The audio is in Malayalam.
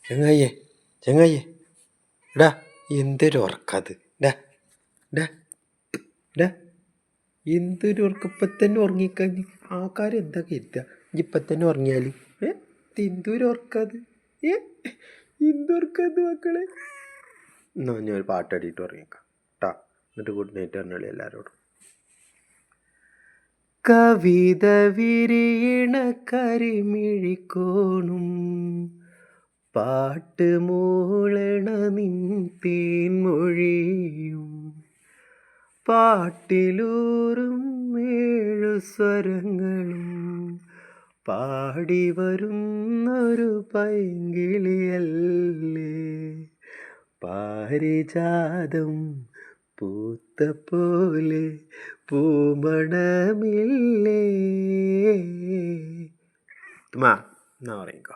ചെങ്ങായിയെ ചെങ്ങായിയെ ഡാ എന്തൊരു ഉറക്കത് ഡാ ഡാ ഡാ എന്തൊരു ഉറക്കം. ഇപ്പം തന്നെ ഉറങ്ങിക്കഴിഞ്ഞ് ആൾക്കാർ എന്താ കരുതുക ഇപ്പം തന്നെ ഉറങ്ങിയാൽ എന്തൊരു ഉറക്കത് എന്തുറക്കത് മക്കളെ. എന്നാ ഞാൻ ഒരു പാട്ടടിയിട്ട് ഉറങ്ങിക്കാം കേട്ടാ. എന്നിട്ട് ഗുഡ് നൈറ്റ് പറഞ്ഞോളി എല്ലാവരോടും. കവിത വിരിയണ കരിമിഴിക്കോണും പാട്ട് മൂളണ നിൻ തേൻമൊഴിയും പാട്ടിലൂറും 7 സ്വരങ്ങളും പാടി വരുന്നൊരു പൈങ്കിളിയല്ലേ. പാരിജാതം പൂത്ത പോലെ പൂമണമില്ലേ. എന്നാ പറയുക.